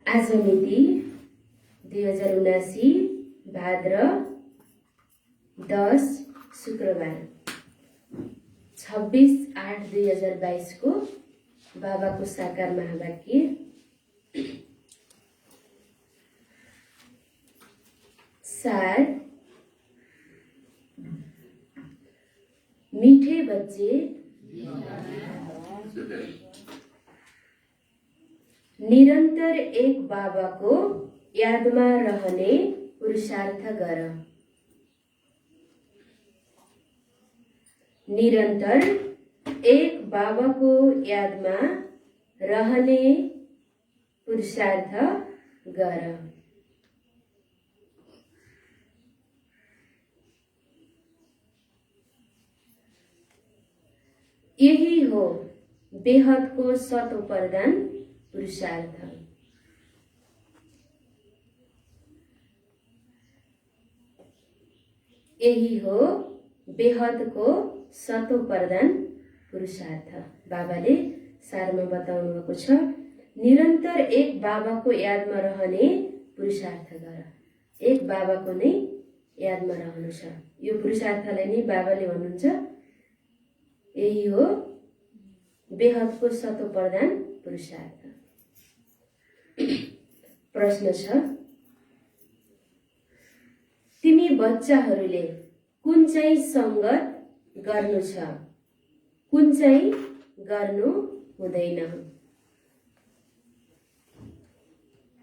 आज मिति 2079 भाद्र 10 शुक्रबार 26/8/2022 को बाबाको साकार महावाक्य। सार, मीठे बच्चे निरन्तर एक बाबाको यादमा रहने पुरुषार्थ गर। निरन्तर एक बाबाको यादमा रहने पुरुषार्थ गर। यही हो बेहदको सतोप्रदान पुरुषार्थ। यही हो बेहदको सतोप्रदान पुरुषार्थ। बाबाले सारमा बताउनु भएको छ, निरन्तर एक बाबाको यादमा रहने पुरुषार्थ गर। एक बाबाको नै यादमा रहनु छ। यो पुरुषार्थलाई नै बाबाले भन्नुहुन्छ, यही हो बेहदको सतोप्रदान पुरुषार्थ। प्रश्न छ, तिमी बच्चाहरूले कुन चाहिँ संगत गर्नु छ, कुन चाहिँ गर्नु हुँदैन?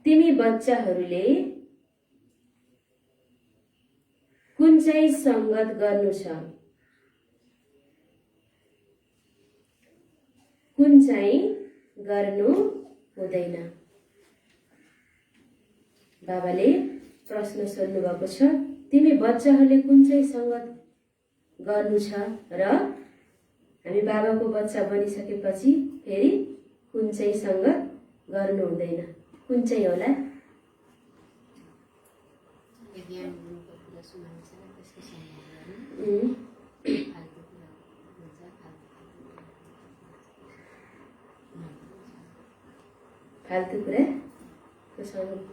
तिमी बच्चाहरूले कुन चाहिँ संगत गर्नु छ, कुन चाहिँ गर्नु हुँदैन? बाबाले प्रश्न सोध्नु भएको छ, तिमी बच्चाहरूले कुन चाहिँ संगत गर्नु छ र हामी बाबाको बच्चा बनिसकेपछि फेरि कुन चाहिँ संगत गर्नु हुँदैन, कुन चाहिँ होला? फाल्तु कुरा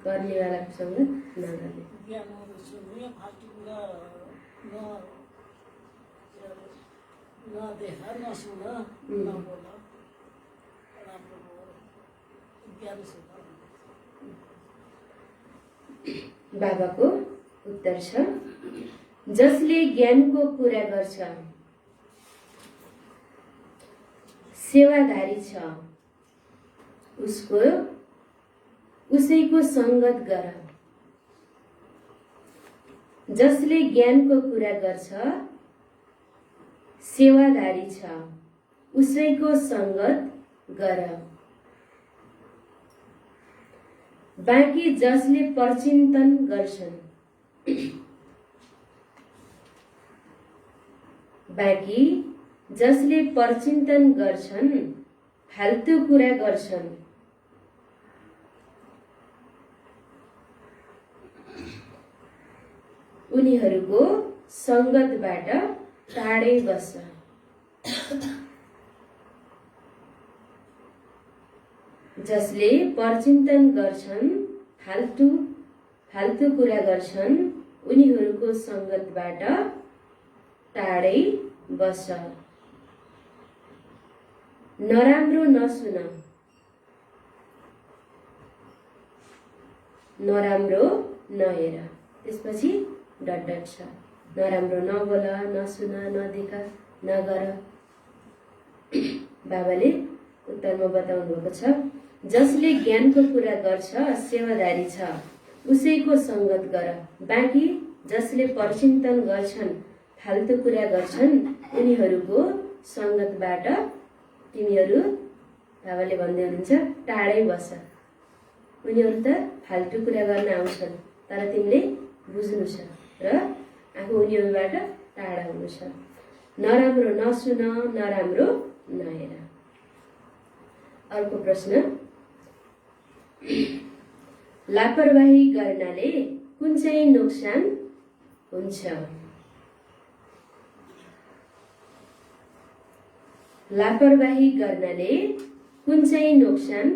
गर्नेवालाको संगत नगर्ने। बाबाको उत्तर छ, जसले ज्ञानको कुरा गर्छ, सेवाधारी छ, उसैको संगत गर। जसले ज्ञानको कुरा गर्छ, सेवाधारी छ, उसैको संगत गर। बाँकी जसले परचिन्तन गर्छन्, बाँकी जसले परचिन्तन गर्छन्, फाल्तु कुरा गर्छन्, उनीहरूको संगतबाट टाढै बस। जसले परचिन्तन गर्छन्, फाल्तु कुरा गर्छन्, उनीहरूको संगतबाट टाढै बस। नराम्रो नसुन, नराम्रो नहेर। त्यसपछि डट छ, नराम्रो नबोल, नसुन, नदेख, नगर। बाबाले उत्तरमा बताउनु भएको छ, जसले ज्ञानको कुरा गर्छ, सेवाधारी छ, उसैको संगत गर। बाँकी जसले परचिन्तन गर्छन्, फाल्तु कुरा गर्छन्, उनीहरूको संगतबाट तिमीहरू, बाबाले भन्दै हुनुहुन्छ, टाढै बस। उनीहरू त फाल्तु कुरा गर्न आउँछन्, तर तिमीले बुझ्नु छ र आफू उनीहरूबाट टाढा हुनु छ। नराम्रो नसुन, नराम्रो नहेर। अर्को प्रश्न, लापरवाही गर्नाले कुन चाहिँ नोक्सान हुन्छ? लापरवाही गर्नाले कुन चाहिँ नोक्सान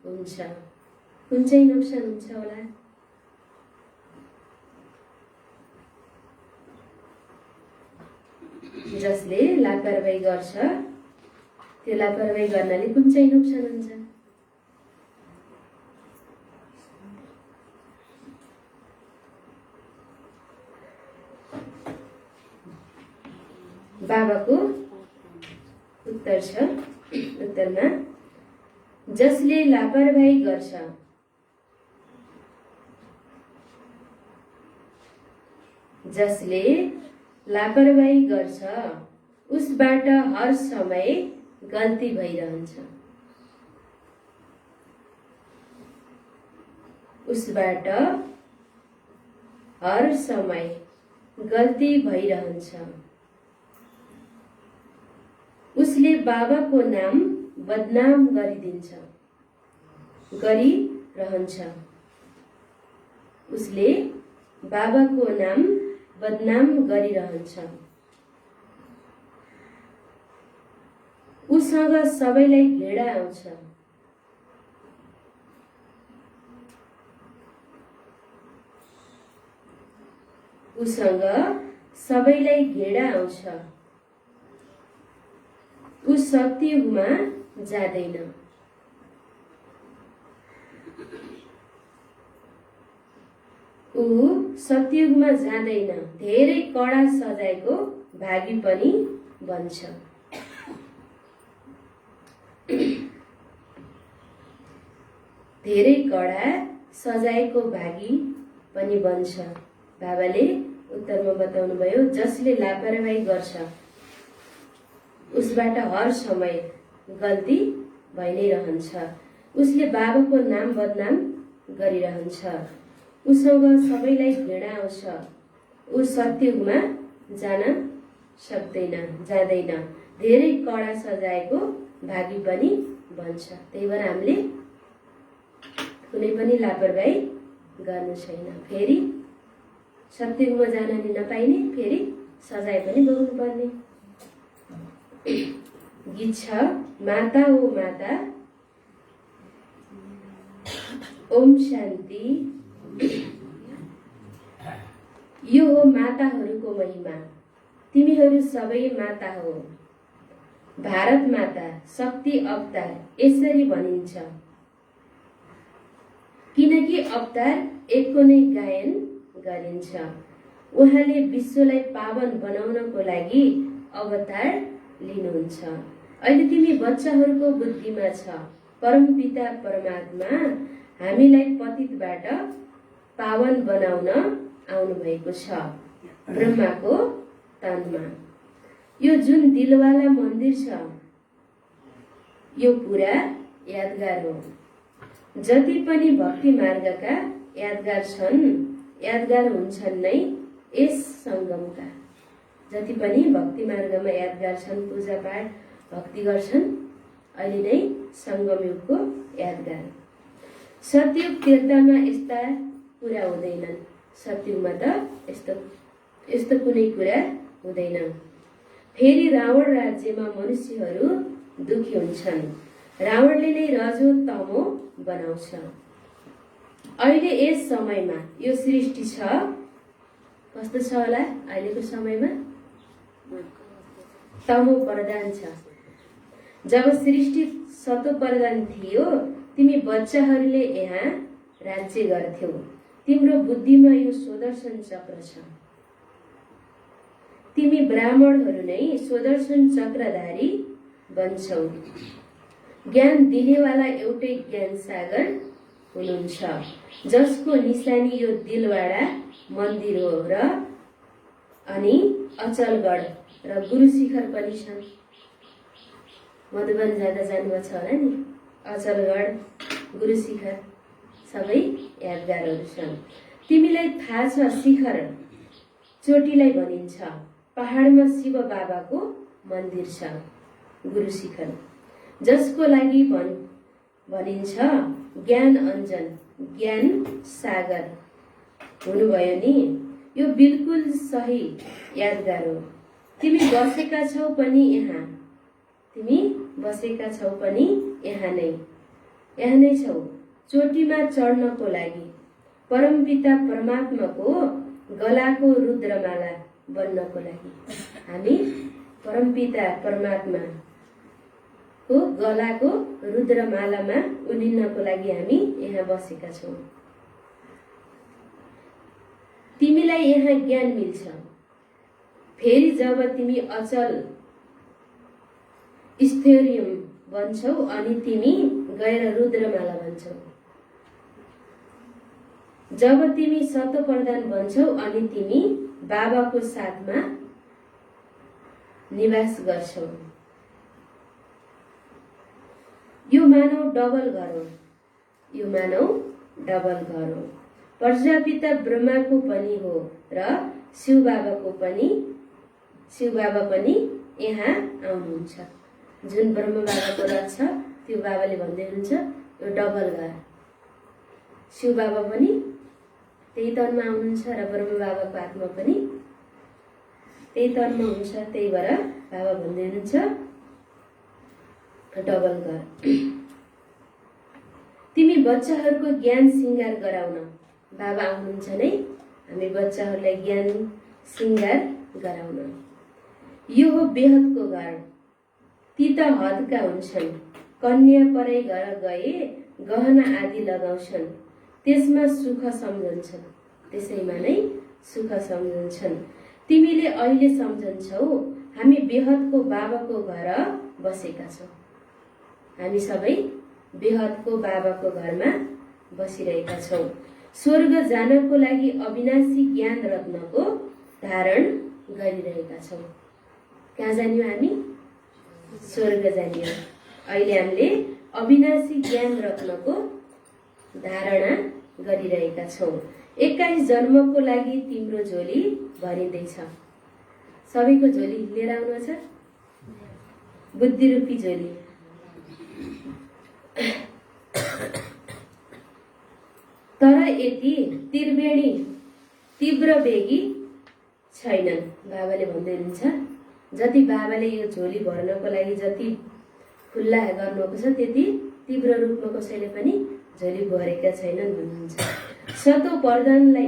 हुन्छ? कुन चाहिँ नोक्सान हुन्छ होला? जसले लापरवाही गर्छ त्यो लापरवाही गर्नाले कुन चाहिँ नोक्सान हुन्छ? बाबाको उत्तर छ, उत्तरमा जसले लापरवाही गर्छ जसले लापरवाही गर्छ उसबाट हर समय गल्ती भइरहन्छ। उसबाट हर समय गल्ती भइरहन्छ। उसले बाबाको नाम बदनाम गरिरहन्छ। उसले बाबाको नाम बदनाम गरिरहन्छ। उसँग सबैलाई घृणा आउँछ। उसँग सबैलाई घृणा आउँछ। ऊ सत्ययुगमा जाँदैन। ऊ सत्ययुगमा जाँदैन। धेरै कडा सजायको भागी पनि बन्छ। धेरै कडा सजायको भागी पनि बन्छ। बाबाले उत्तरमा बताउनु भयो, जसले लापरवाही गर्छ उसबाट हर समय गल्ती भइ नै रहन्छ। उसले बाबाको नाम बदनाम गरिरहन्छ। उसँग सबैलाई घृणा आउँछ। ऊ सत्ययुगमा जाँदैन। धेरै कडा सजायको भागी पनि बन्छ। त्यही भएर हामीले कुनै पनि लापरवाही गर्नु छैन। फेरि सत्ययुगमा जान नि नपाइने, फेरि सजाय पनि भोग्नु पर्ने। गीत छ, माता ओ माता ओम शान्ति। यो हो माताहरूको महिमा, तिमीहरू सबै माता हो। भारत माता शक्ति अवतार यसरी भनिन्छ, किनकि अवतार एकको नै गायन गरिन्छ। उहाँले विश्वलाई पावन बनाउनको लागि अवतार लिनुहुन्छ। अहिले तिमी बच्चाहरूको बुद्धिमा छ। परमपिता परमात्मा हामीलाई पतितबाट पावन बनाउन आउनु भएको छ ब्रह्माको तनमा। यो जुन दिलवाला मन्दिर छ यो पुरा यादगार हो। जति पनि भक्ति मार्गका यादगार हुन्छन् नै यस संगमका। जति पनि भक्ति मार्गमा यादगार छन्, पूजापाठ भक्ति गर्छन्, अहिले नै संगम युगको यादगार। सतयुग त्रेतामा यस्ता कुरा हुँदैनन्। सतयुगमा त यस्तो कुनै कुरा हुँदैन। फेरि रावण राज्यमा मनुष्यहरू दुखी हुन्छन्। रावणले नै रजो तमो बनाउँछ। अहिले यस समयमा यो सृष्टि छ, कस्तो छ होला अहिलेको समयमा? तमो प्रधान छ। जब सृष्टि सतो प्रधान थियो, तिमी बच्चाहरूले यहाँ राज्य गर्थ्यौ। तिम्रो बुद्धिमा यो सुदर्शन चक्र छ। तिमी ब्राह्मणहरू नै सुदर्शन चक्रधारी बन्छौ। ज्ञान दिनेवाला एउटै ज्ञान सागर हुनुहुन्छ, जसको निशानी यो दिलवाडा मन्दिर हो र अनि अचलगढ र गुरुशिखर पनि छन्। मधुबन जाँदा जानुभएको छ होला नि, अचलगढ गुरुशिखर सबै यादगारहरू छन्। तिमीलाई थाहा छ, शिखर चोटीलाई भनिन्छ। पहाडमा शिव बाबाको मन्दिर छ गुरुशिखर, जसको लागि भनिन्छ ज्ञान अञ्जन, ज्ञान सागर हुनुभयो नि। यो बिल्कुल सही यादगार हो। तिमी बसेका छौ पनि यहाँ नै छौ। चोटीमा चढ्नको लागि परमपिता परमात्माको गलाको रुद्रमाला बन्नको लागि हामी परमपिता परमात्माको गलाको रुद्रमालामा उनिन्नको लागि हामी यहाँ बसेका छौँ। तिमीलाई यहाँ ज्ञान मिल्छ। फेरि जब तिमी अचल स्थैर्यम बन्छौ अनि तिमी गएर रुद्रमाला बन्छौ। जब तिमी सतोप्रधान बन्छौ अनि तिमी बाबाको साथमा निवास गर्छौ। यो मानव डबल घर हो। यो मानव डबल घर हो। प्रजापिता ब्रह्माको पनि हो र शिव बाबा पनि यहाँ आउनुहुन्छ। जुन ब्रह्म बाबाको रथ छ त्यो बाबाले भन्दै हुनुहुन्छ यो डबल घर। शिव बाबा पनि त्यही तनमा आउनुहुन्छ र ब्रह्म बाबाको आत्मा पनि त्यही तनमा हुन्छ। त्यही भएर बाबा भन्दै हुनुहुन्छ डबल घर। तिमी बच्चाहरूको ज्ञान सिंगार गराउन बाबा आउनुहुन्छ नै। हामी बच्चाहरूलाई ज्ञान सिंगार गराउन। यो हो बेहदको घर। ती त हदका हुन्छन्। कन्या परै घर गए गहना आदि लगाउँछन्। त्यसमा सुख सम्झन्छन्। त्यसैमा नै सुख सम्झन्छन्। तिमीले अहिले सम्झन्छौ हामी बेहदको बाबाको घर बसेका छौँ। हामी सबै बेहदको बाबाको घरमा बसिरहेका छौँ। स्वर्ग जानको लागि अविनाशी ज्ञान रत्नको धारण गरिरहेका छौँ। कहाँ जान्यौँ हामी? स्वर्ग जान्यौँ। अहिले हामीले अविनाशी ज्ञान रत्नको धारणा गरिरहेका छौँ। 21 जन्मको लागि तिम्रो झोली भरिँदैछ। सबैको झोली लिएर आउनु छ। बुद्धि रूपी झोली। तर यति तीव्र वेगी छैनन्। बाबाले भन्दै हुनुहुन्छ जति बाबाले यो झोली भर्नको लागि जति खुल्ला गर्नुभएको छ त्यति तीव्र रूपमा कसैले पनि झोली भरेका छैनन् भन्नुहुन्छ। सतो प्रधानलाई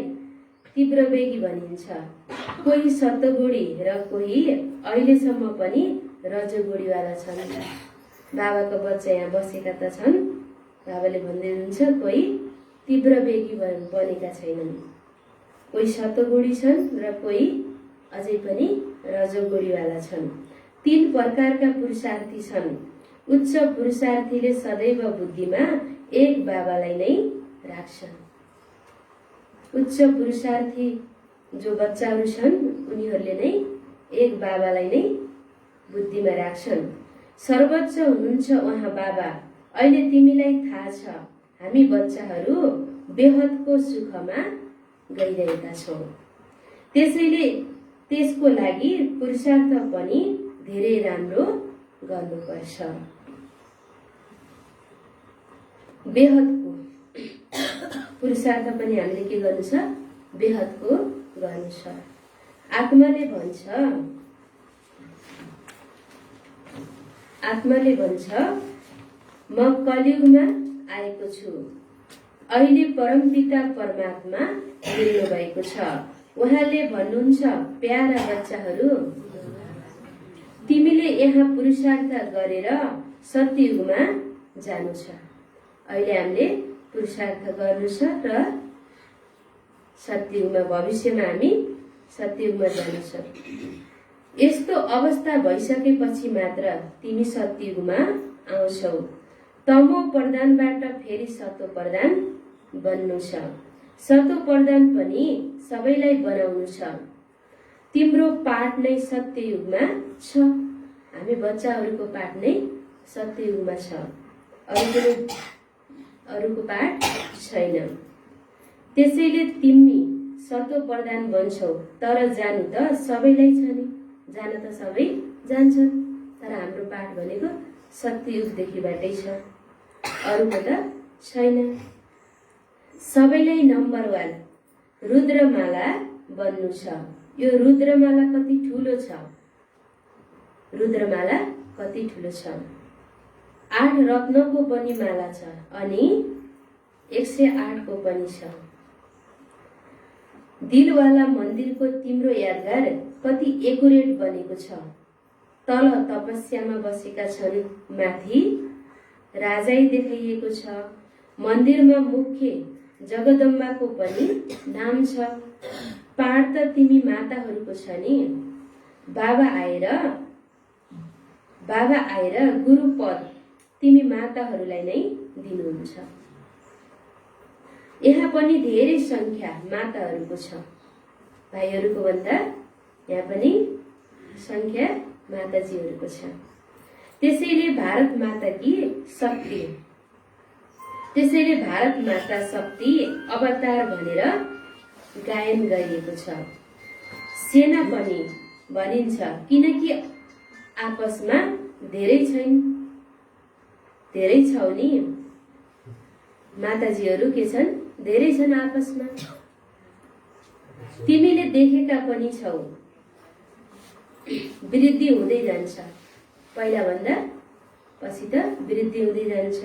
तीव्र वेगी भनिन्छ। कोही सतगुणी र कोही अहिलेसम्म पनि रजोगुणीवाला छन्। बाबाको बच्चा यहाँ बसेका त छन्। बाबाले भन्दै हुनुहुन्छ कोही तीव्र वेगी बनेका छैनन्। कोही सतगुणी छन् र कोही अझै पनि रजोगुणीवाला छन्। 3 प्रकारका पुरुषार्थी छन्। उच्च पुरुषार्थीले सदैव बुद्धिमा एक बाबालाई नै राख्छन्। उच्च पुरुषार्थी जो बच्चाहरू छन् उनीहरूले नै एक बाबालाई नै बुद्धिमा राख्छन्। सर्वोच्च हुनुहुन्छ उहाँ बाबा। अहिले तिमीलाई थाहा छ हामी बच्चाहरू बेहदको सुखमा गइरहेका छौँ। त्यसैले त्यसको लागि पुरुषार्थ पनि धेरै राम्रो गर्नुपर्छ। बेहदको पुरुषार्थ पनि हामीले के गर्नु छ? बेहदको गर्नु छ। आत्माले भन्छ म कलियुगमा आएको छु। अहिले परमपिता परमात्मा मिल्नु भएको छ। उहाँले भन्नुहुन्छ प्यारा बच्चाहरू तिमीले यहाँ पुरुषार्थ गरेर सत्ययुगमा जानु छ। अहिले हामीले पुरुषार्थ गर्नु छ र सत्ययुगमा भविष्यमा हामी सत्ययुगमा जानु छ। यस्तो अवस्था भइसकेपछि मात्र तिमी सत्ययुगमा आउँछौ। तमो प्रधानबाट फेरि सतो प्रधान बन्नु छ। सतो प्रधान पनि सबैलाई बनाउनु छ। तिम्रो पाठ नै सत्ययुगमा छ। हामी बच्चाहरूको पाठ नै सत्ययुगमा छ। अरूको पाठ छैन। त्यसैले तिमी सतो प्रधान बन्छौ। तर जानु त सबैलाई छ नि। जान त सबै जान्छन्। तर हाम्रो पाठ भनेको सत्ययुगदेखिबाटै छ। अरूको त छैन। सबैलाई नम्बर 1 रुद्रमाला बन्नु छ। यो रुद्रमाला कति ठुलो छ? रुद्रमाला कति ठुलो छ? 8 रत्नको पनि माला छ अनि 108 को पनि छ। दिलवाला मन्दिरको तिम्रो यादगार कति एकुरेट बनेको छ। तल तपस्यामा बसेका छन्, माथि राजाई देखाइएको छ। मन्दिरमा मुख्य जगदम्बाको पनि नाम छ। पाड त तिमी माताहरूको छ नि। बाबा आएर गुरुपद तिमी माताहरूलाई नै दिनुहुन्छ। यहाँ पनि धेरै संख्या माताहरूको छ। भाइहरूको भन्दा यहाँ पनि संख्या माताजीहरूको छ। त्यसैले भारत माता शक्ति अवतार भनेर गायन गरिएको छ। सेना पनि भनिन्छ किनकि आपसमा धेरै छौ नि। माताजीहरू के छन्? धेरै छन् आपसमा। तिमीले देखेका पनि छौ, वृद्धि हुँदै जान्छ। पहिला भन्दा पछि त वृद्धि हुँदै जान्छ।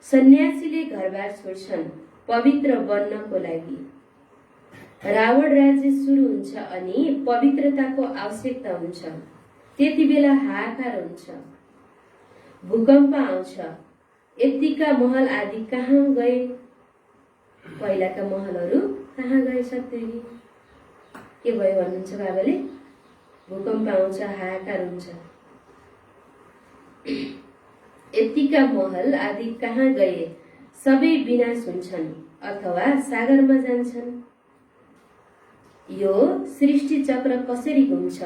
सन्यासीले घरबार छोड्छन् पवित्र बन्नको लागि। रावण राज्य सुरु हुन्छ अनि पवित्रताको आवश्यकता हुन्छ। त्यति बेला हाहाकार हुन्छ, भूकम्प आउँछ। यतिका महल आदि कहाँ गए? पहिलाका महलहरू कहाँ गए? सत्यजी के भयो भन्नुहुन्छ बाबाले? भूकम्प आउँछ, हाहाकार हुन्छ। यतिका महल आदि कहाँ गए? सबै विनाश हुन्छन् अथवा सागरमा जान्छन्। यो सृष्टि चक्र कसरी घुम्छ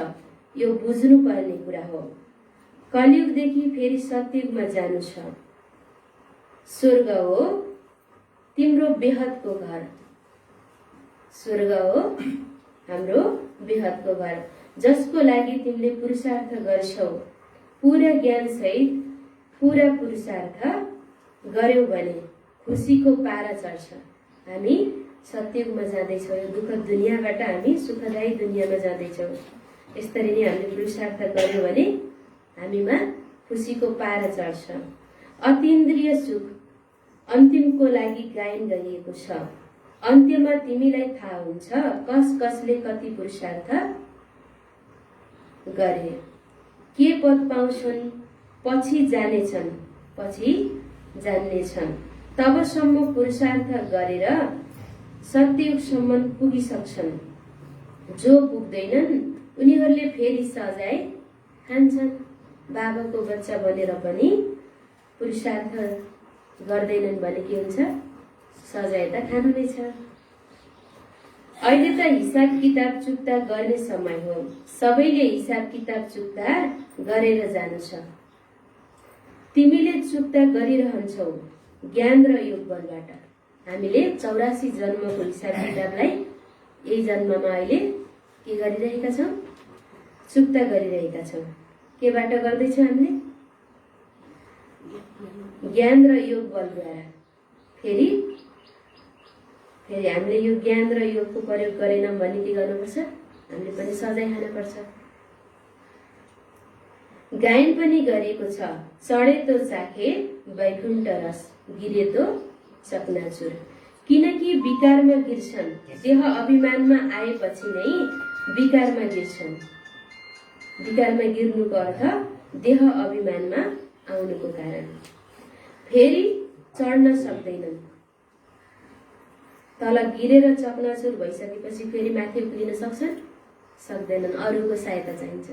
यो बुझ्नु पर्ने कुरा हो। कलियुगदेखि फेरि सतयुगमा जानु छ। स्वर्ग हो तिम्रो बेहदको घर। स्वर्ग हो हाम्रो बेहदको घर, जसको लागि तिमीले पुरुषार्थ गर्छौ। पूरा ज्ञान सहित पूरा पुरुषार्थ गर्यौ भने खुसीको पारा चढ्छ। हामी सतयुगमा जाँदैछौँ। यो दुःखद दुनियाँबाट हामी सुखदायी दुनियाँमा जाँदैछौँ। यसरी नै हामीले पुरुषार्थ गर्यौँ भने हामीमा खुसीको पारा चढ्छ। अतीन्द्रिय सुख अन्तिमको लागि गायन गरिएको छ। अन्त्यमा तिमीलाई थाहा हुन्छ कसले कति पुरुषार्थ गरे, के पद पाउँछन्, पछि जान्नेछन्। तबसम्म पुरुषार्थ गरेर सत्ययुगसम्म पुगिसक्छन्। जो पुग्दैनन् उनीहरूले फेरि सजाय खान्छन्। बाबाको बच्चा बनेर पनि पुरुषार्थ गर्दैनन् भने के हुन्छ? सजाय त खानु नै छ। अहिले त हिसाब किताब चुक्ता गर्ने समय हो। सबैले हिसाब किताब चुक्ता गरेर जानु छ। तिमीले चुक्ता गरिरहन्छौ ज्ञान र योग बलबाट। हामीले 84 जन्मको हिसाब किताबलाई यही जन्ममा अहिले के गरिरहेका छौँ? चुक्ता गरिरहेका छौँ। केबाट गर्दैछौँ हामीले? ज्ञान र योग बलद्वारा। फेरि हामीले यो ज्ञान र योगको प्रयोग गरेनौँ भने के गर्नुपर्छ? हामीले पनि सजाय खानुपर्छ। गायन पनि गरेको छ। चढे तो चाखे वैकुण्ठ रस, गिरे तो चकनाचुर। किनकि विकारमा गिर्छन्। देह अभिमानमा आएपछि नै विकारमा गिर्छन्। विकारमा गिर्नुको अर्थ देह अभिमानमा आउनुको कारण। फेरि चढ्न सक्दैनन्। तल गिरेर चकनाचुर भइसकेपछि फेरि माथि उक्लिन सक्छन्? सक्दैनन्। अरूको सहायता चाहिन्छ।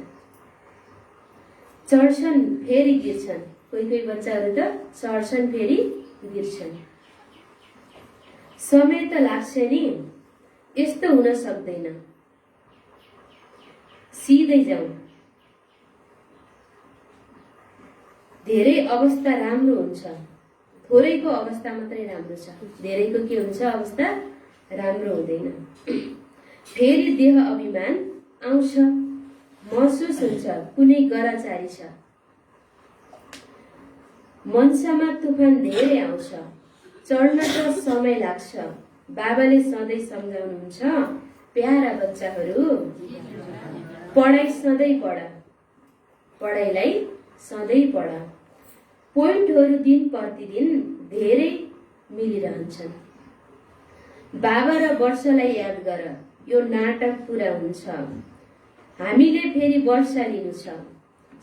चढ्छन् फेरि गिर्छन्। कोही बच्चाहरू त चढ्छन् फेरि गिर्छन्। समय त लाग्छ नि। यस्तो हुन सक्दैन। सिधै जाउँ। धेरै अवस्था राम्रो हुन्छ। थोरैको अवस्था मात्रै राम्रो छ। धेरैको के हुन्छ? अवस्था राम्रो हुँदैन। फेरि देह अभिमान आउँछ। महसुस हुन्छ कुनै गराचारी छ। मन्सामा तुफान धेरै आउँछ। चढ्न त समय लाग्छ। बाबाले सधैँ सम्झाउनुहुन्छ, प्यारा बच्चाहरू पढाइ सधैँ पढ। पढाइलाई सधैँ पढ। पोइन्टहरू दिन प्रतिदिन धेरै मिलिरहन्छन्। बाबा र वर्षलाई याद गर, यो नाटक पूरा हुन्छ। हामीले फेरि वर्षा लिनु छ।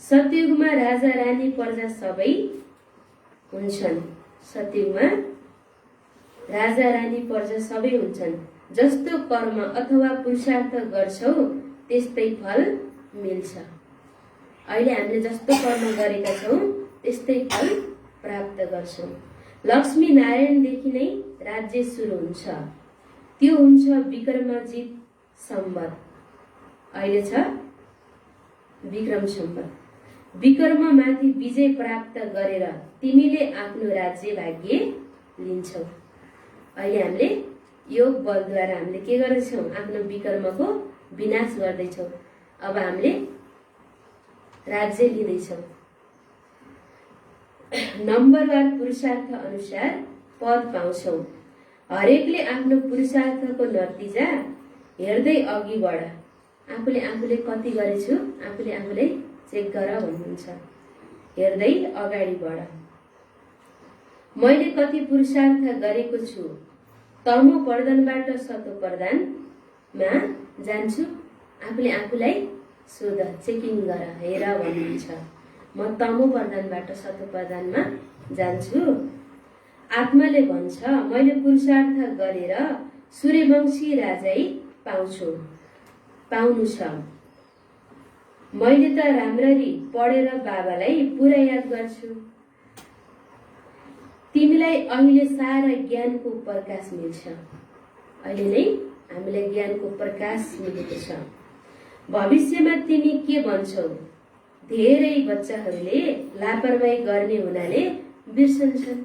सतयुगमा राजा रानी प्रजा सबै हुन्छन्। सतयुगमा राजा रानी प्रजा सबै हुन्छन्। जस्तो कर्म अथवा पुरुषार्थ गर्छौ त्यस्तै फल मिल्छ। अहिले हामीले जस्तो कर्म गरेका छौँ त्यस्तै फल प्राप्त गर्छौँ। लक्ष्मी नारायणदेखि नै राज्य सुरु हुन्छ। त्यो हुन्छ विक्रमजित सम्वत। अहिले छ विक्रम सम्वत। विक्रममाथि विजय प्राप्त गरेर तिमीले आफ्नो राज्य भाग्य लिन्छौ। अहिले हामीले योग बलद्वारा हामीले के गर्दैछौँ? आफ्नो विक्रमको विनाश गर्दैछौँ। अब हामीले राज्य लिँदैछौँ। नम्बरवार पुरुषार्थ अनुसार पद पाउँछौ। हरेकले आफ्नो पुरुषार्थको नतिजा हेर्दै अघि बढ। आफूले आफूले कति गरेछु आफूले आफूले चेक गर भन्नुहुन्छ। हेर्दै अगाडि बढ। मैले कति पुरुषार्थ गरेको छु, तमो प्रधानबाट सतो प्रधानमा जान्छु। आफूले आफूलाई सोध, चेकिङ गर, हेर भन्नुहुन्छ। म तमो प्रधानबाट सतो प्रधानमा जान्छु। आत्माले भन्छ मैले पुरुषार्थ गरेर सूर्यवंशी राजै पाउनु छ। मैले त राम्ररी पढेर बाबालाई पुरा याद गर्छु। तिमीलाई अहिले सारा ज्ञानको प्रकाश मिल्छ। अहिले नै हामीलाई ज्ञानको प्रकाश मिलेको छ। भविष्यमा तिमी के भन्छौ? धेरै बच्चाहरूले लापरवाही गर्ने हुनाले बिर्सन्छन्।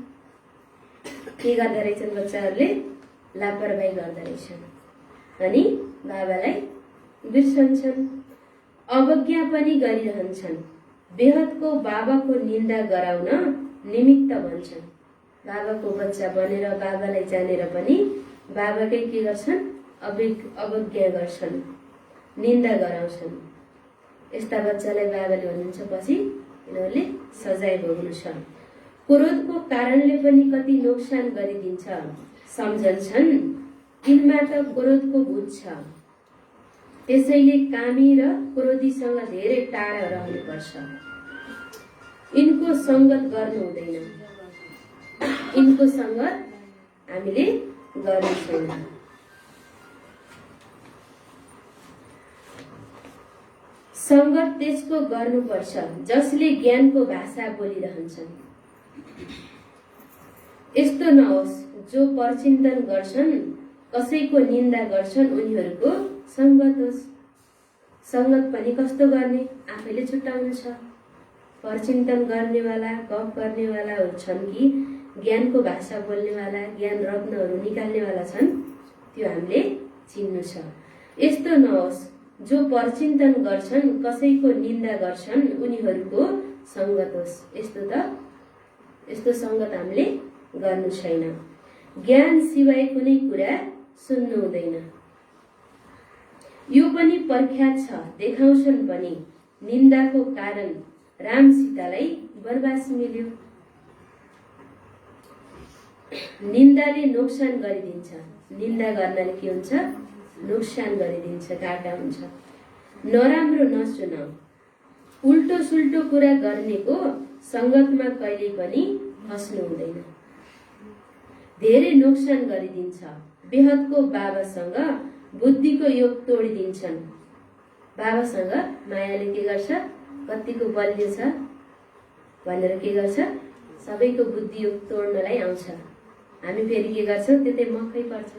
के गर्दा रहेछन्? बच्चाहरूले लापरवाही गर्दा रहेछन् अनि बाबालाई बिर्सन्छन्। अवज्ञा पनि गरिरहन्छन्। बेहदको बाबाको निन्दा गराउन निमित्त भन्छन्। बाबाको बच्चा बनेर बाबालाई जानेर पनि बाबाकै के गर्छन्? अवज्ञा गर्छन्, निन्दा गराउँछन्। यस्ता बच्चालाई बाबाले भन्नुहुन्छ पछि यिनीहरूले सजाय भोग्नु छ। क्रोधको कारणले पनि कति नोक्सान गरिदिन्छ। सम्झन्छन् यिनमा त क्रोधको भूत छ। त्यसैले कामी र क्रोधीसँग धेरै टाढा रहनुपर्छ। यिनको संगत गर्नु हुँदैन। यिनको संगत हामीले गर्नु छैन। संगत त्यसको गर्नुपर्छ जसले ज्ञानको भाषा बोलिरहन्छन्। यस्तो नहोस् जो परचिन्तन गर्छन्, कसैको निन्दा गर्छन्, उनीहरूको संगत होस्। संगत पनि कस्तो गर्ने? आफैले छुट्याउनु छ। परचिन्तन गर्नेवाला, गफ गर्नेवाला छन् कि ज्ञानको भाषा बोल्नेवाला, ज्ञान रत्नहरू निकाल्नेवाला छन्, त्यो हामीले चिन्नु छ। यस्तो नहोस् जो परचिन्तन गर्छन्, कसैको निन्दा गर्छन्, उनीहरूको संगत होस्। यस्तो संगत हामीले गर्नु छैन। ज्ञान सिवाय कुनै कुरा सुन्नु हुँदैन। यो पनि प्रख्यात छ, देखाउँछन् पनि। निन्दाको कारण राम सीतालाई वनवास मिल्यो। निन्दाले नोक्सान गरिदिन्छ। निन्दा गर्नाले के हुन्छ? नोक्सान गरिदिन्छ, घाटा हुन्छ। नराम्रो नसुन। उल्टो सुल्टो कुरा गर्नेको संगतमा कहिले पनि फस्नु हुँदैन। धेरै नोक्सान गरिदिन्छ। बेहदको बाबासँग बुद्धिको योग तोडिदिन्छन्। बाबासँग मायाले के गर्छ? कतिको बलियो छ भनेर के गर्छ? सबैको बुद्धि योग तोड्नलाई आउँछ। हामी फेरि के गर्छौँ? त्यतै मक्कै पर्छ।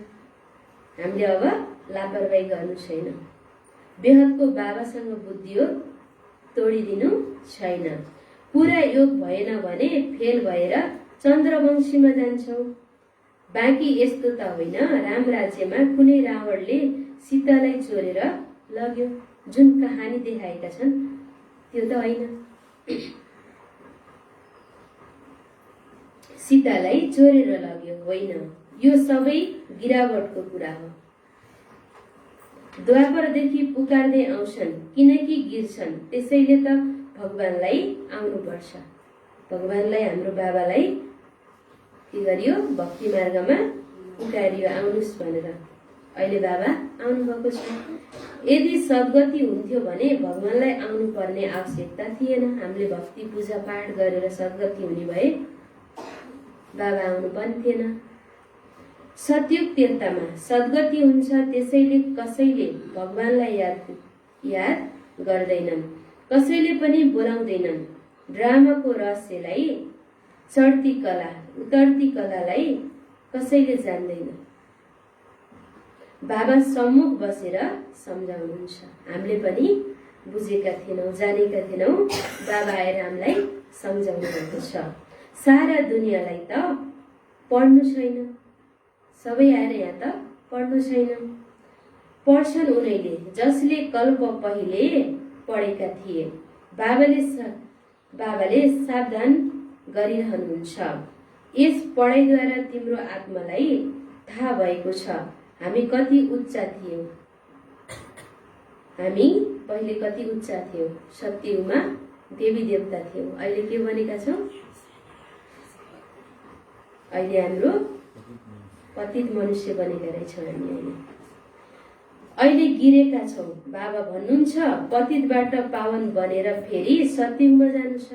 हामीले अब लापरवाही गर्नु छैन। बेहदको बाबासँग बुद्धि योग तोडिदिनु छैन। पुरा योग भएन भने फेल भएर चन्द्रवंशीमा जान्छौ। बाँकी यस्तो त होइन, राम राज्यमा कुनै रावणले सीतालाई चोरेर लग्यो। जुन कहानी देखाएका छन् त्यो त होइन। सीतालाई चोरेर लग्यो होइन। यो सबै गिरावटको कुरा हो। द्वापरदेखि पुकार्दै आउँछन् किनकि गिर्छन्। त्यसैले त भगवानलाई आउनुपर्छ। भगवानलाई, हाम्रो बाबालाई के गरियो? भक्ति मार्गमा उकारियो, आउनुस् भनेर। अहिले बाबा आउनुभएको छ। यदि सद्गति हुन्थ्यो भने भगवानलाई आउनु पर्ने आवश्यकता थिएन। हामीले भक्ति पूजा पाठ गरेर सद्गति हुने भए बाबा आउनु पनि थिएन। सतयुग तीर्थमा सद्गति हुन्छ, त्यसैले कसैले भगवानलाई याद गर्दैनन्, कसैले पनि बोलाउँदैनन्। ड्रामाको रहस्यलाई चढ्ती कला उतर्ती कलालाई कसैले जान्दैन। बाबा सम्मुख बसेर सम्झाउनुहुन्छ। हामीले पनि बुझेका थिएनौँ, जानेका थिएनौँ, बाबा आएर हामीलाई सम्झाउनु भएको छ। सारा दुनियाँलाई त पढ्नु छैन, सबै आएर यहाँ त पढ्नु छैन। पढ्छन् उनीले जसले कल्प पहिले पढेका थिए। बाबाले सावधान गरिरहनुहुन्छ। यस पढाइद्वारा तिम्रो आत्मालाई थाहा भएको छ हामी कति उच्च थियौँ। हामी पहिले कति उच्च थियौँ, सत्ययुगमा देवी देवता थियौँ। अहिले के बनेका छौँ? अहिले हाम्रो पतित मनुष्य बनेका रहेछौँ हामी। अहिले गिरेका छौँ। बाबा भन्नुहुन्छ पतितबाट पावन बनेर फेरि सत्ययुगमा जानु छ।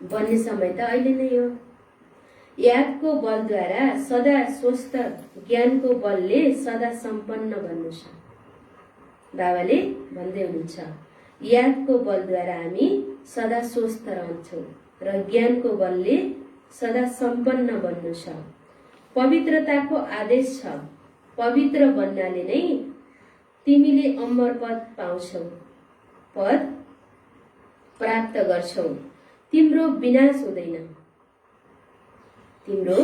बन्ने समय त अहिले नै हो। यादको बलद्वारा सदा स्वस्थ, ज्ञानको बलले सदा सम्पन्न बन्नु छ। बाबाले भन्दै हुनुहुन्छ यादको बलद्वारा हामी सदा स्वस्थ रहन्छौँ र ज्ञानको बलले सदा सम्पन्न बन्नु छ। पवित्रताको आदेश छ। पवित्र बन्नाले नै तिमीले अमर पद पाउँछौ, पद प्राप्त गर्छौ। तिम्रो विनाश हुँदैन, तिम्रो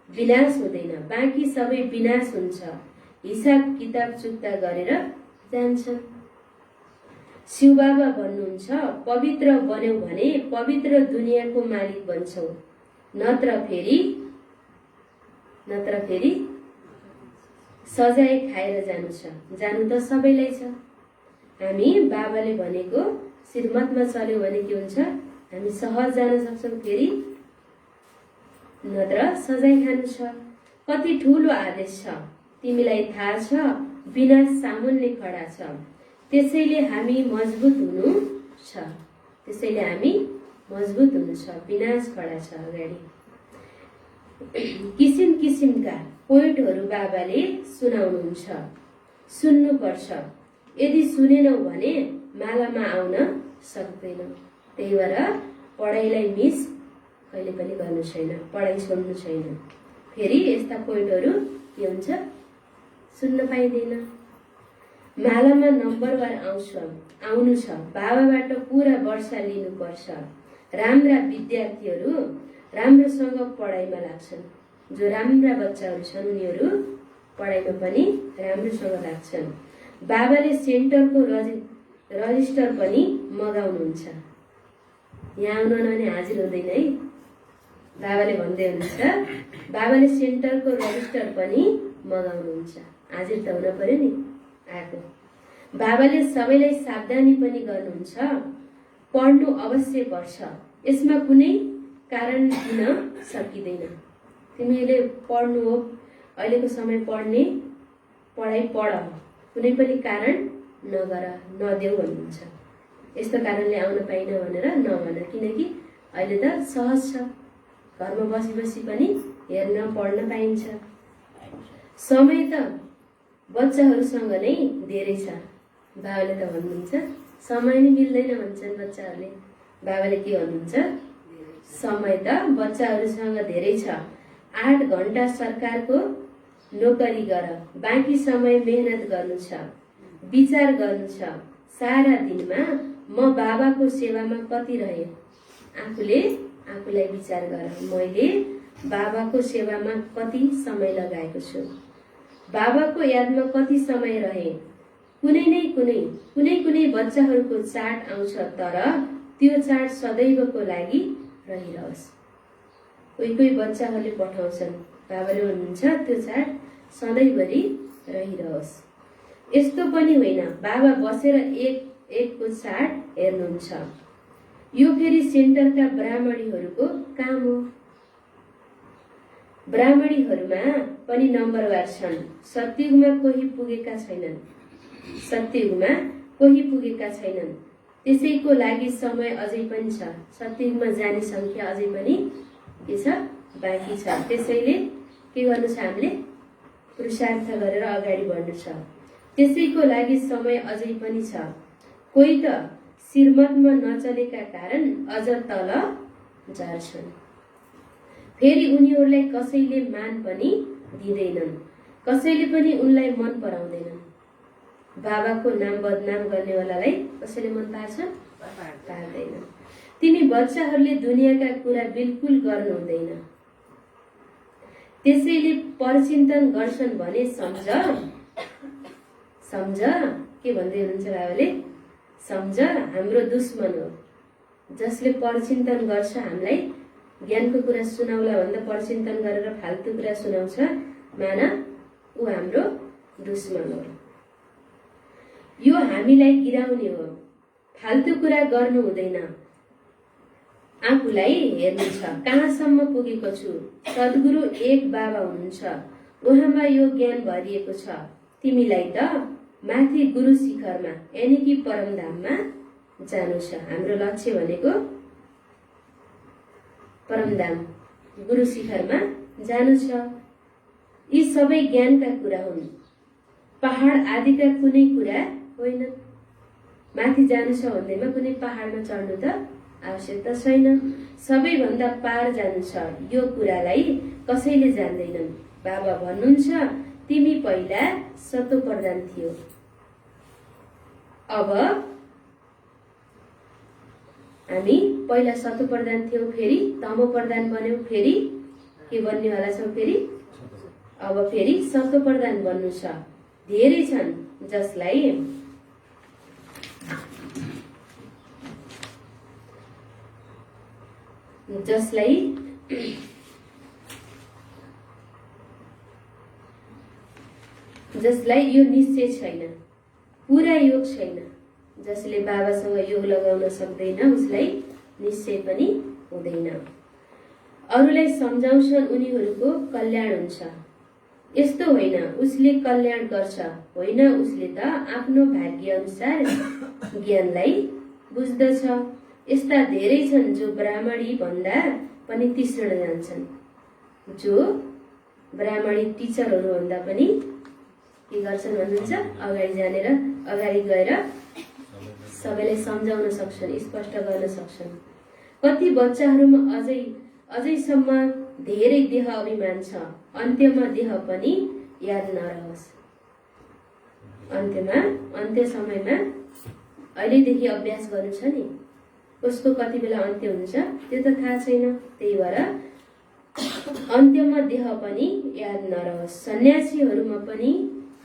विनाश हुँदैन, बाँकी सबै विनाश हुन्छ। हिसाब किताब चुक्ता गरेर जान्छन्। शिवबाबा भन्नुहुन्छ पवित्र बन्यौ भने पवित्र दुनियाँको मालिक बन्छौ, नत्र फेरि सजाय खाएर जानु छ। जानु त सबैलाई छ। हामी बाबाले भनेको श्रीमतमा चल्यो भने के हुन्छ? हामी सहज जान सक्छौँ, फेरि नत्र सजाय खानु छ। कति ठुलो आदेश छ तिमीलाई थाहा छ। विनाश सामुन्ने खडा छ, त्यसैले हामी मजबुत हुनु छ। विनाश खडा छ अगाडि। किसिम किसिमका पोइन्टहरू बाबाले सुनाउनुहुन्छ, सुन्नुपर्छ। यदि सुनेनौ भने मालामा आउन सक्दैनौ। त्यही भएर पढाइलाई मिस कहिले पनि गर्नु छैन, पढाइ छोड्नु छैन। फेरि यस्ता पोइन्टहरू के हुन्छ? सुन्न पाइँदैन। मालामा नम्बरवार आउनु छ। बाबाबाट पुरा वर्ष लिनुपर्छ। राम्रा विद्यार्थीहरू राम्रोसँग पढाइमा लाग्छन्। जो राम्रा बच्चाहरू छन् उनीहरू पढाइमा पनि राम्रोसँग लाग्छन्। बाबाले सेन्टरको रजिस्टर पनि मगाउनुहुन्छ। यहाँ आउन भने हाजिर हुँदैन है। बाबाले भन्दै हुनुहुन्छ बाबाले सेन्टरको रजिस्टर पनि मगाउनुहुन्छ। हाजिर त हुन पर्यो नि आएको। बाबाले सबैलाई सावधानी पनि गर्नुहुन्छ। पढ्नु अवश्य पर्छ, यसमा कुनै कारण दिन सकिँदैन। तिमीले पढ्नु हो, अहिलेको समय पढाइ पढ, कुनै पनि कारण नगर, नदेऊ भन्नुहुन्छ। यस्तो कारणले आउन पाइन भनेर नभन, किनकि अहिले त सहज छ। घरमा बसी बसी पनि हेर्न पढ्न पाइन्छ। समय त बच्चाहरूसँग नै धेरै छ। बाबाले त भन्नुहुन्छ समय नै मिल्दैन भन्छन् बच्चाहरूले। बाबाले के भन्नुहुन्छ? समय त बच्चाहरूसँग धेरै छ। 8 घण्टा सरकारको नोकरी गर, बाँकी समय मेहनत गर्नु छ, विचार गर्नु छ। सारा दिनमा म बाबाको सेवामा कति रहे? आफूलाई विचार गर। मैले बाबाको सेवामा कति समय लगाएको छु? बाबाको यादमा कति समय रहे? कुनै बच्चाहरूको चाड आउँछ, तर त्यो चाड सदैवको लागि रहिरहोस्। कोही बच्चाहरूले पठाउँछन्, बाबाले भन्नुहुन्छ त्यो चाड सधैँभरि रहिरहोस्। यस्तो पनि होइन बाबा बसेर एकको चाड हेर्नुहुन्छ। यो फेरि सेन्टरका ब्राह्मणीहरूको काम हो। ब्राह्मणीहरूमा पनि नम्बरवार छन्। सत्ययुगमा कोही पुगेका छैनन्। सत्ययुगमा कोही पुगेका छैनन्। त्यसैको लागि समय अझै पनि छ। सत्ययुगमा जाने संख्या अझै पनि के छ? बाँकी छ। त्यसैले के गर्नु छ? हामीले पुरुषार्थ गरेर अगाडि बढ्नु छ। त्यसैको लागि समय अझै पनि छ। कोही त श्रीमतमा नचलेका कारण अझ तल झर्छन्। फेरि उनीहरूलाई कसैले मान पनि दिँदैनन्, कसैले पनि उनलाई मन पराउँदैनन्। बाबाको नाम बदनाम गर्नेवालालाई कसैले मन पार्छ? पार्दैन। तिमी बच्चाहरूले दुनियाँका कुरा बिल्कुल गर्नु हुँदैन। त्यसैले परचिन्तन गर्छन् भने सम्झ। सम्झ के भन्दै हुनुहुन्छ बाबाले? सम्झ हाम्रो दुश्मन हो। जसले परचिन्तन गर्छ, हामीलाई ज्ञानको कुरा सुनाउला भन्दा परचिन्तन गरेर फाल्तु कुरा सुनाउँछ, मान ऊ हाम्रो दुश्मन हो। यो हामीलाई गिराउने हो। फाल्तु कुरा गर्नु हुँदैन। आफूलाई हेर्नु छ। कहाँसम्म पुगेको छु? सद्गुरु एक बाबा हुनुहुन्छ। उहाँमा यो ज्ञान भरिएको छ। तिमीलाई त माथि गुरु शिखरमा यानि कि परमधाममा जानु छ। हाम्रो लक्ष्य भनेको परमधाम गुरु शिखरमा जानु छ। यी सबै ज्ञानका कुरा हुन्, पहाड आदिका कुनै कुरा होइन। माथि जानु छ भन्दैमा कुनै पहाडमा चढ्नु त आवश्यकता छैन। सबैभन्दा पार जानु छ, यो कुरालाई कसैले जान्दैनन्। बाबा भन्नुहुन्छ, तिमी पहिला सतो प्रधान थियो, अब हामी पहिला सतो प्रधान थियौं, फेरि तमो प्रधान बन्यौं, फेरि के बन्नेवाला छौं? फेरि अब फेरि सतो प्रधान बन्नु छ। धेरै छन् जसलाई यो निश्चय छैन, पूरा योग छैन। जसले बाबासँग योग लगाउन सक्दैन, उसलाई निश्चय पनि हुँदैन। अरूलाई सम्झाउँछन्, उनीहरूको कल्याण हुन्छ। यस्तो होइन उसले कल्याण गर्छ, होइन उसले त आफ्नो भाग्य अनुसार ज्ञानलाई बुझ्दछ। यस्ता धेरै छन् जो ब्राह्मणी भन्दा पनि तीक्ष्ण जान्छन्। जो ब्राह्मणी टिचरहरू भन्दा पनि के गर्छन् भन्नुहुन्छ? अगाडि जानेर अगाडि गएर सबैलाई सम्झाउन सक्छन्, स्पष्ट गर्न सक्छन्। कति बच्चाहरूमा अझैसम्म धेरै देह अभिमान छ। अन्त्यमा देह पनि याद नरहोस्। अन्त्य समयमा अहिलेदेखि अभ्यास गर्नु छ नि, उसको कति बेला अन्त्य हुन्छ त्यो त थाहा छैन। त्यही भएर अन्त्यमा देह पनि याद नरहोस्। सन्यासीहरूमा पनि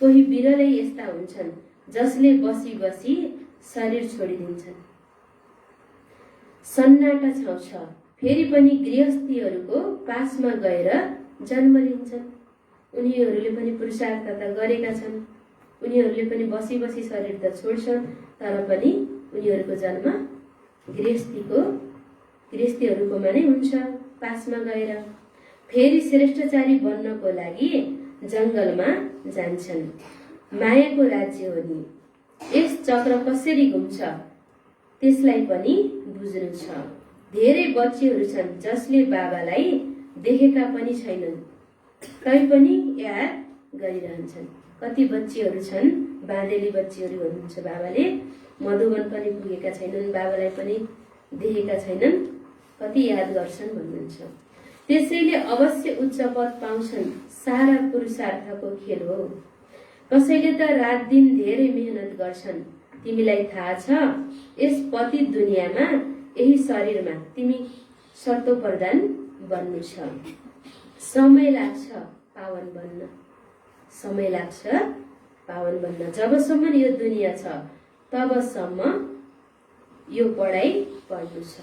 कोही बिरलै यस्ता हुन्छन् जसले बसी बसी शरीर छोडिदिन्छन्। सन्नाटा छाउँछ। फेरि पनि गृहस्थीहरूको पासमा गएर जन्म लिन्छन्। उनीहरूले पनि पुरुषार्थ त गरेका छन्, उनीहरूले पनि बसी बसी शरीर त छोड्छन्, तर पनि उनीहरूको जन्म गृहस्थीहरूकोमा नै हुन्छ, पासमा गएर। फेरि श्रेष्ठचारी बन्नको लागि जंगलमा जान्छन्। मायाको राज्य हो नि, यस चक्र कसरी घुम्छ त्यसलाई पनि बुझ्नु छ। धेरै बच्चीहरू छन् जसले बाबालाई देखेका पनि छैनन्, कहीँ पनि याद गरिरहन्छन्। कति बच्चीहरू छन्, बाँधेली बच्चीहरू भन्नुहुन्छ बाबाले, मधुवन पनि पुगेका छैनन्, बाबालाई पनि देखेका छैनन्, कति याद गर्छन् भन्नुहुन्छ। त्यसैले अवश्य उच्च पद पाउँछन्। सारा पुरुषार्थको खेल हो। कसैले त रात दिन धेरै मेहनत गर्छन्। तिमीलाई थाहा छ, यस पतित दुनियाँमा यही शरीरमा तिमी सतो प्रधान बन्नु छ। समय लाग्छ पावन बन्न, समय लाग्छ पावन बन्न। जबसम्म यो दुनियाँ छ तबसम्म यो पढाइ पढ्नु छ।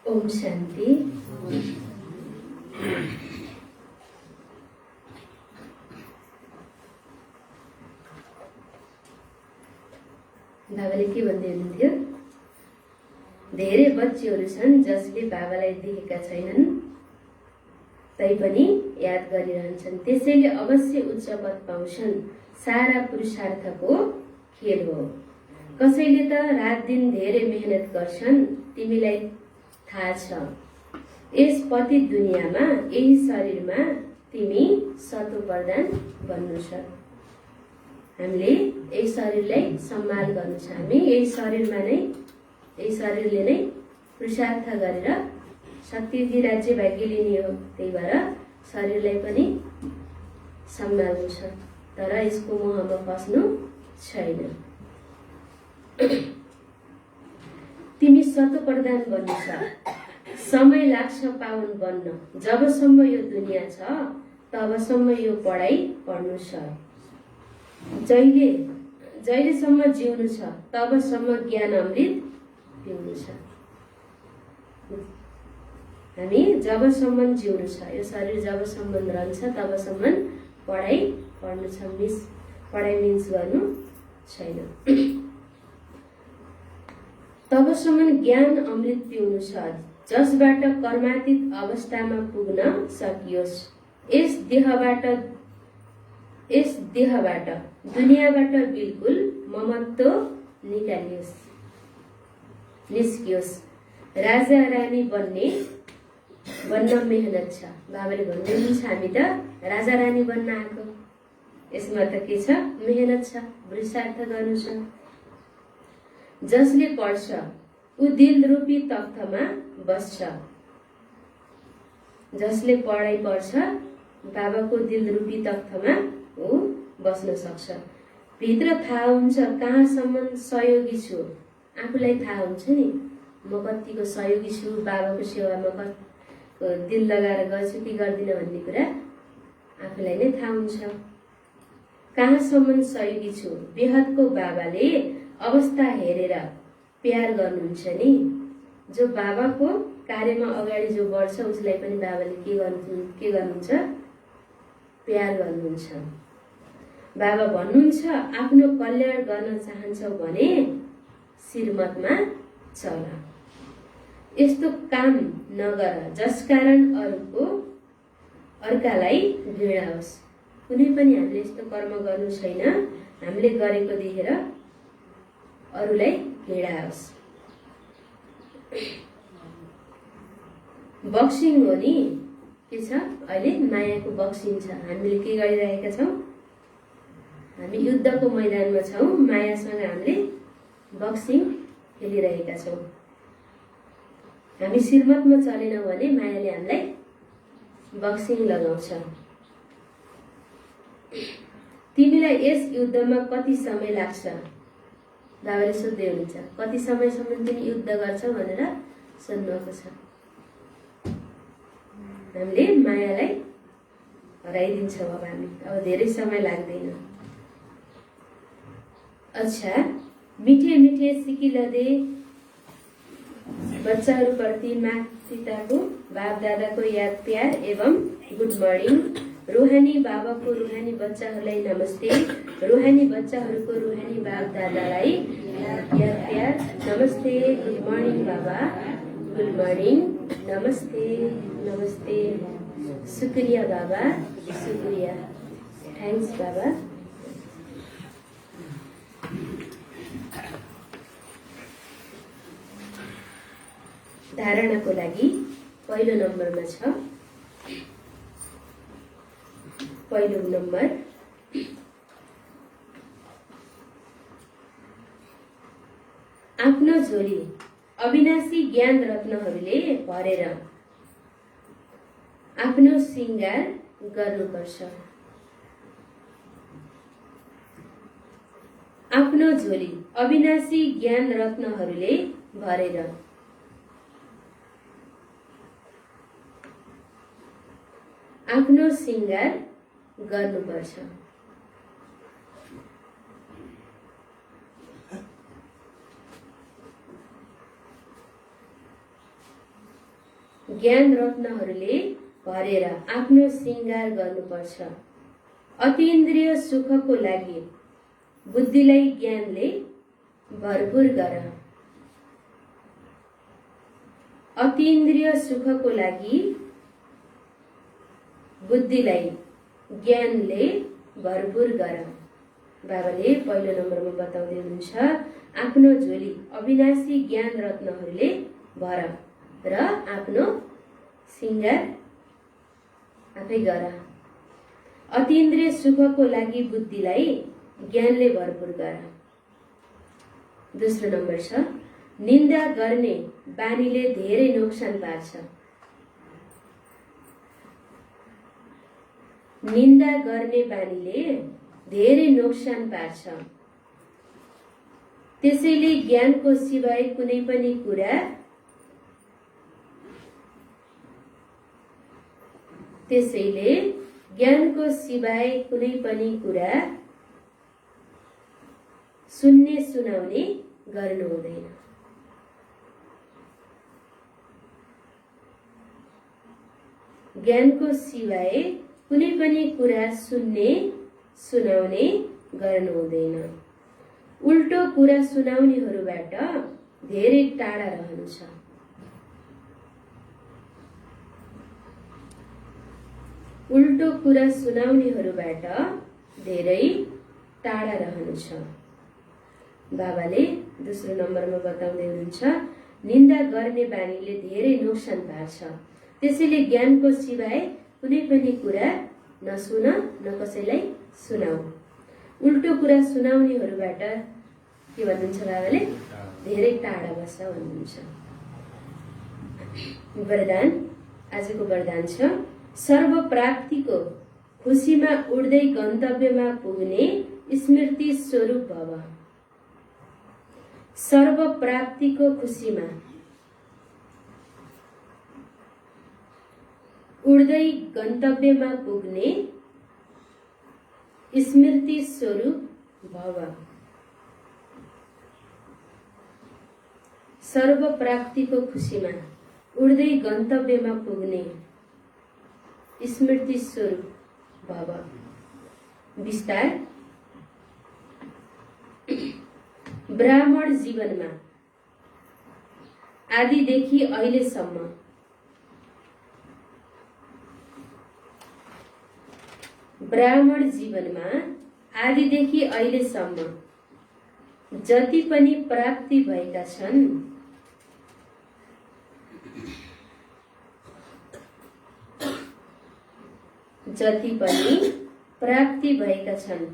ओम शान्ति। बाबाले के भन्दै हुनुहुन्थ्यो, धेरै बच्चीहरू छन् जसले बाबालाई देखेका छैनन् तैपनि याद गरिरहन्छन्, त्यसैले अवश्य उच्च पद पाउँछन्। सारा पुरुषार्थको खेल हो। कसैले त रात दिन धेरै मेहनत गर्छन्, तिमीलाई थाहा छ। यस पतित दुनियाँमा यही शरीरमा तिमी सतो प्रदान बन्नु छ। हामीले यही शरीरलाई सम्मान गर्नु छ। हामी यही शरीरमा नै, यही शरीरले नै पुरुषार्थ गरेर शक्ति राज्य भाग्य लिने हो। त्यही भएर शरीरलाई पनि सम्हाल्नु छ, तर यसको मोहमा फस्नु छैन। तिमी सतो प्रदान बन्नु छ। समय लाग्छ पावन बन्न। जबसम्म यो दुनियाँ छ तबसम्म यो पढाइ पढ्नु छ। जहिलेसम्म जिउनु छ तबसम्म ज्ञान अमृत पिउनु छ। हामी जबसम्म जिउनु छ, यो शरीर जबसम्म रहन्छ तबसम्म पढाइ पढ्नु छ। पढाइ मिन्स गर्नु छैन। तबसम्म ज्ञान अमृत पिउनु छ जसबाट कर्मातीत अवस्थामा पुग्न सकियोस्। यस देहबाट दुनियाँबाट बिल्कुल ममत्व निस्कियोस्। राजा रानी बन्न मेहनत छ। बाबाले भन्दै हुनुहुन्छ हामी त राजा रानी बन्न आएको, यसमा त के छ? मेहनत छ, पुरुषार्थ गर्नु छ। जसले पढ्छ ऊ दिल रूपी तख्तमा बस्छ। जसले पढाइ पढ्छ बाबाको दिल रूपी तख्तमा ऊ बस्न सक्छ। भित्र थाहा हुन्छ कहाँसम्म सहयोगी छु, आफूलाई थाहा हुन्छ नि म कतिको सहयोगी छु, बाबाको सेवामा दिल लगाएर गर्छु कि गर्दिनँ भन्ने कुरा आफूलाई नै थाहा हुन्छ। कहाँसम्म सहयोगी छु, बेहदको बाबाले अवस्था हेरेर प्यार गर्नुहुन्छ नि। जो बाबाको कार्यमा अगाडि जो बढ्छ उसलाई पनि बाबाले के गर्नुहुन्छ? प्यार गर्नुहुन्छ। बाबा भन्नुहुन्छ आफ्नो कल्याण गर्न चाहन्छौ भने श्रीमतमा चल। यस्तो काम नगर जसकारण अर्कालाई घृणा होस्। कुनै पनि हामीले यस्तो कर्म गर्नु छैन हामीले गरेको देखेर अरूलाई घृणा होस्। बक्सिङ हो नि, के छ अहिले? मायाको बक्सिङ छ। हामीले के गरिरहेका छौँ? हामी युद्धको मैदानमा छौँ, मायासँग हामीले बक्सिङ खेलिरहेका छौँ। हामी श्रीमतमा चलेनौँ भने मायाले हामीलाई बक्सिङ लगाउँछ। तिमीलाई यस युद्धमा कति समय लाग्छ? बाबाले सोध्दै हुनुहुन्छ कति समयसम्म तिमी युद्ध गर्छौ भनेर सोध्नुभएको छ। हामीले मायालाई हराइदिन्छौँ अब धेरै समय लाग्दैन। अच्छा, मिठे मिठे सिकिलदे बच्चाहरूप्रति माता पिताको बाप दादाको याद प्यार एवं गुड मर्निङ। रूहानी बाबाको रूहानी बच्चाहरूलाई नमस्ते। रूहानी बच्चाहरूको रूहानी बाप दादालाई याद प्यार नमस्ते। गुड मर्निङ बाबा, गुड मर्निङ, नमस्ते नमस्ते। शुक्रिया बाबा, शुक्रिया, थ्याङ्क्स बाबा। धारणाको लागि पहिलो नम्बरमा छ। पहिलो नम्बर, आफ्नो झोली अविनाशी ज्ञान रत्नहरूले भरेर आफ्नो श्रृंगार गर्नुपर्छ। आफ्नो झोली अविनाशी ज्ञान रत्नहरूले भरेर आफ्नो श्रृंगार गर्नुपर्छ। ज्ञान रत्नहरूले भरेर आफ्नो श्रृंगार गर्नुपर्छ। अतीन्द्रिय सुखको लागि बुद्धिलाई ज्ञानले भरपूर गर। अतीन्द्रिय सुखको लागि बुद्धिलाई ज्ञानले भरपूर गर। बाबाले पहिलो नम्बरमा बताउँदै हुनुहुन्छ आफ्नो झोली अविनाशी ज्ञान रत्नहरूले भर र आफ्नो श्रृंगार आफै गर। अतीन्द्रिय सुखको लागि बुद्धिलाई ज्ञानले भरपूर गर। दोस्रो नम्बर छ निन्दा गर्ने बानीले धेरै नोक्सान पार्छ। निन्दा गर्ने बानीले धेरै नोक्सान पार्छ। त्यसैले ज्ञानको सिवाय कुनै पनि कुरा सुन्ने सुनाउने गर्नु हुँदैन। ज्ञानको सिवाय कुनै पनि कुरा सुन्ने सुनाउने गर्नु हुँदैन। उल्टो कुरा सुनाउनेहरूबाट धेरै टाढा रहनु छ। उल्टो कुरा सुनाउनेहरूबाट धेरै टाढा रहनु छ। बाबाले दोस्रो नम्बरमा बताउँदै हुनुहुन्छ, निन्दा गर्ने बानीले धेरै नोक्सान पार्छ, त्यसैले ज्ञानको सिवाय कुनै पनि कुरा नसुन, न कसैलाई सुनाऊ। उल्टो कुरा सुनाउनेहरूबाट के भन्नुहुन्छ बाबाले? धेरै टाढा बस्छ भन्नुहुन्छ। वरदान, आजको वरदान छ, सर्व प्राप्तिको खुसीमा उड्दै गन्तव्यमा पुग्ने स्मृति स्वरूप भव। सर्व प्राप्तिको खुसीमा उड्दै गन्तव्यमा पुग्ने स्मृति स्वरूप भव। सर्व प्राप्तिको खुसीमा उड्दै गन्तव्यमा पुग्ने स्मृति स्वरूप भव। विस्तार, ब्राह्मण जीवनमा आदिदेखि अहिलेसम्म ब्राह्मण जीवनमा आदिदेखि अहिलेसम्म जति पनि प्राप्ति भएका छन्, जति पनि प्राप्ति भएका छन्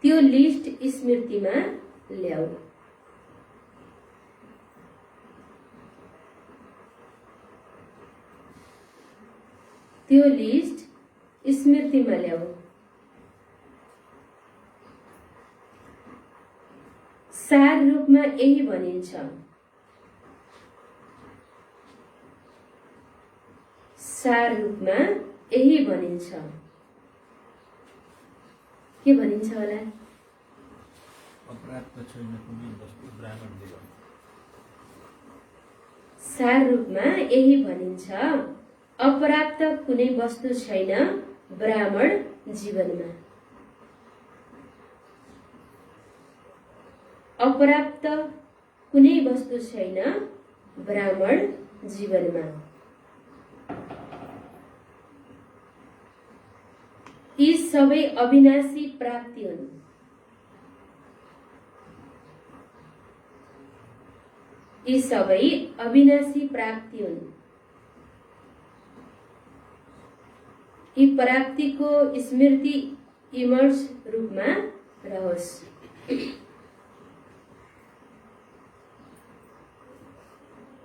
त्यो लिस्ट स्मृतिमा ल्याऊ। त्यो लिस्ट स्मृतिमा ल्याऊ। सार रूपमा यही भनिन्छ, सार रूपमा यही भनिन्छ। के भनिन्छ होला? अप्राप्त छैन कुनै वस्तु ब्राह्मण जीवन। सार रूपमा यही भनिन्छ, अप्राप्त कुनै वस्तु छैन ब्राह्मण जीवनमा। अप्राप्त कुनै वस्तु छैन ब्राह्मण जीवनमा। यी सबै अविनाशी प्राप्ति हुन्। यी सबै अविनाशी प्राप्ति हुन्। यी प्राप्तिको स्मृति इमर्स रूपमा रहोस्।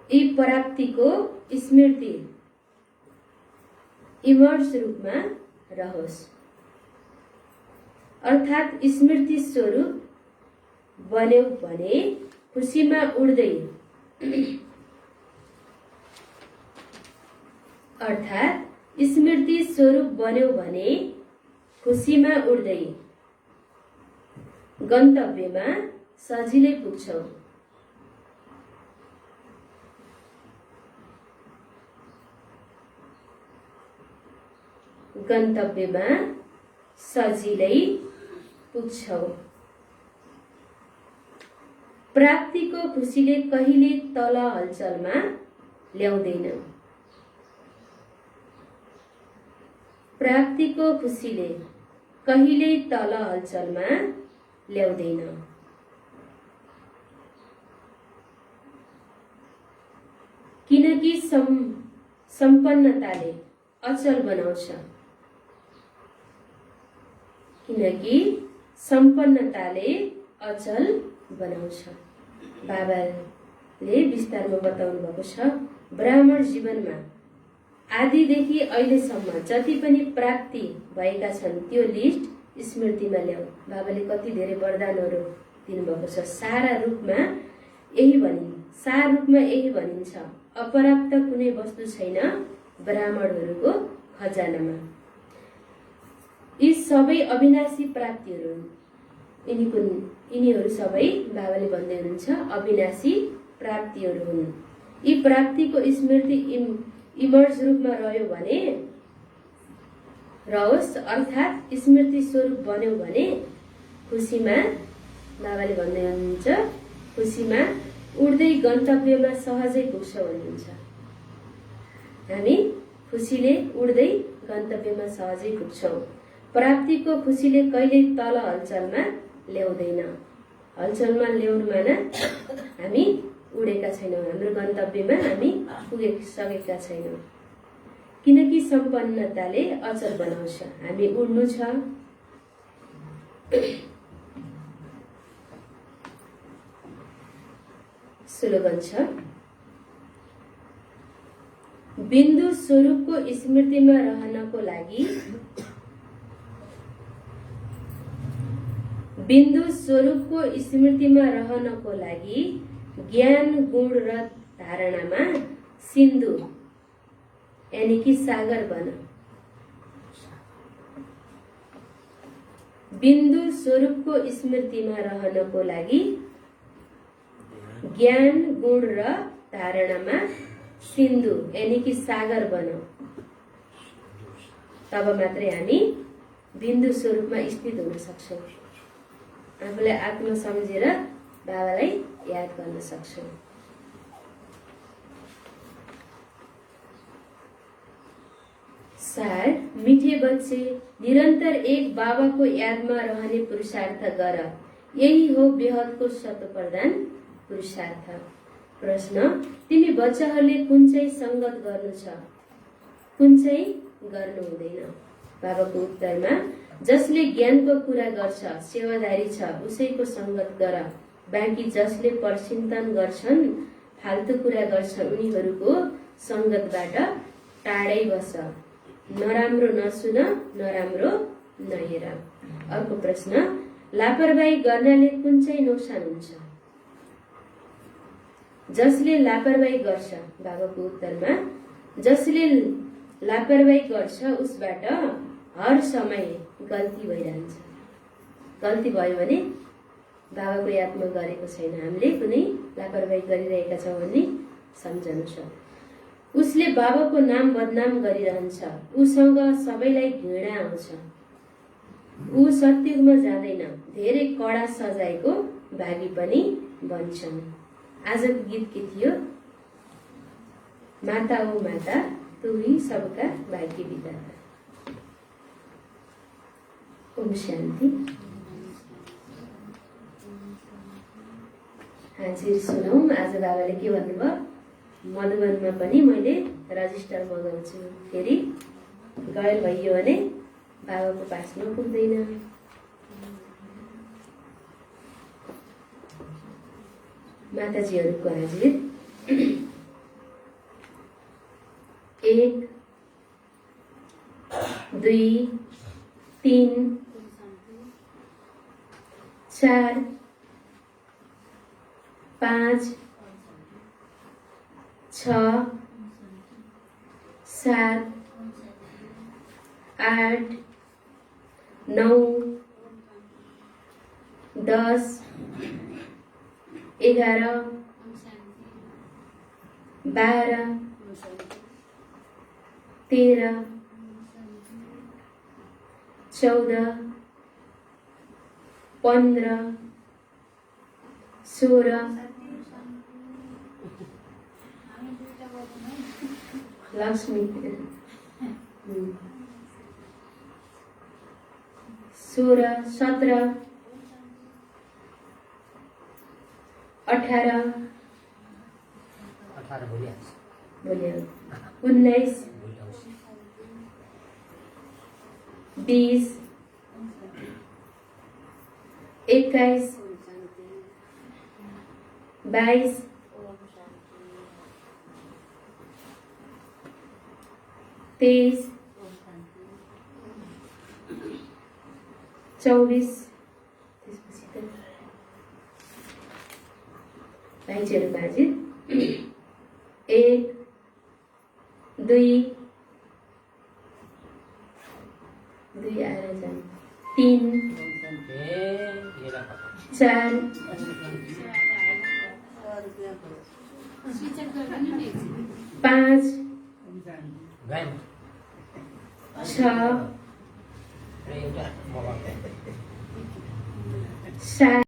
यी प्राप्तिको स्मृति इमर्स रूपमा रहोस्, अर्थात् स्मृति स्वरूप बन्यौ भने खुसीमा उड्दै, अर्थात् स्मृति स्वरूप बन्यौ भने खुसीमा उड्दै गन्तव्यमा सजिलै पुग्छौ। गन्तव्यमा सजिलै पुग्छौ। प्राप्तिको खुसीले कहिले तल हलचलमा ल्याउँदैन। प्राप्तिको खुसीले कहिले तल हलचलमा ल्याउँदैन। किनकि सम्पन्नताले अचल बनाउँछ। किनकि सम्पन्नताले अचल बनाउँछ। बाबाले विस्तारमा बताउनु भएको छ, ब्राह्मण जीवनमा आदिदेखि अहिलेसम्म जति पनि प्राप्ति भएका छन् त्यो लिस्ट स्मृतिमा ल्याऊ। बाबाले कति धेरै वरदानहरू दिनुभएको छ। सार रूपमा यही भनिन्छ, अप्राप्त कुनै वस्तु छैन ब्राह्मणहरूको खजानामा। यी सबै अविनाशी प्राप्तिहरू हुन्। यिनीहरू सबै बाबाले भन्दै हुनुहुन्छ अविनाशी प्राप्तिहरू हुन्। यी प्राप्तिको स्मृति इमर्स रूपमा रह्यो भने रहोस्, अर्थात् स्मृति स्वरूप बन्यौ भने खुसीमा, बाबाले भन्दै हुनुहुन्छ खुसीमा उड्दै गन्तव्यमा सहजै पुग्छ भनिन्छ। हामी खुसीले उड्दै गन्तव्यमा सहजै पुग्छौँ। प्राप्तिको खुसीले कहिल्यै तल हलचलमा ल्याउँदैन। हलचलमा ल्याउनुमा हामी उडेका छैनौँ, हाम्रो गन्तव्यमा हामी पुगिसकेका छैनौँ। किनकि सम्पन्नताले अचल बनाउँछ। हामी उड्नु छ। स्लोगन छ, बिन्दु स्वरूपको स्मृतिमा रहनको लागि ज्ञान, गुण र धारणामा सिन्धु यानी कि सागर बन। बिन्दु स्वरूपको स्मृतिमा रहनको लागि ज्ञान, गुण र धारणामा सिन्धु यानी कि सागर बनाऊ। तब मात्रै हामी बिन्दु स्वरूपमा स्थित हुन सक्छौँ। आफूलाई आत्म सम्झेर बाबालाई याद गर्न सक्छौँ। सार, मिठे बच्चे, निरन्तर एक बाबाको यादमा रहने पुरुषार्थ गर। यही हो बेहदको शतप्रधान पुरुषार्थ। प्रश्न, तिमी बच्चाहरूले कुन चाहिँ संगत गर्नु छ, कुन चाहिँ गर्नु हुँदैन? बाबाको उत्तरमा, जसले ज्ञानको कुरा गर्छ, सेवादारी छ, उसैको संगत गर। बाँकी जसले परचिन्तन गर्छन्, फाल्तु कुरा गर्छन्, उनीहरूको संगतबाट टाढै बस। नराम्रो नसुन, नराम्रो नहेर। अर्को प्रश्न, लापरवाही गर्नाले कुन चाहिँ नोक्सान हुन्छ? जसले लापरवाही गर्छ, बाबाको उत्तरमा, जसले लापरवाही गर्छ उसबाट हर समय गल्ती भइरहन्छ। गल्ती भयो भने बाबाको यादमा गरेको छैन, हामीले कुनै लापरवाही गरिरहेका छौँ भन्ने सम्झनु छ। उसले बाबाको नाम बदनाम गरिरहन्छ। उसँग सबैलाई घृणा आउँछ। ऊ सत्युगमा जाँदैन, धेरै कडा सजायको भागी पनि बन्छन्। आजको गीत के थियो? माता ओ माता, तू ही सबका भाग्य विधाता। ओम शान्ति। हाजिर सुनौँ। आज बाबाले के भन्नुभयो? मधुबनमा पनि मैले रजिस्टर मगाउँछु, फेरि गैर भइयो भने बाबाको पासमा पुग्दैन। माताजीहरूको हाजिर। 1 2 3 4 5 6 7 8 9 10 11 12 13 14 15 16 लक्ष्मी 16 17 18 19 20 21 22 23 24 भाइजीहरू बाजे 1 2 आएर जानु 3 4 5 6 7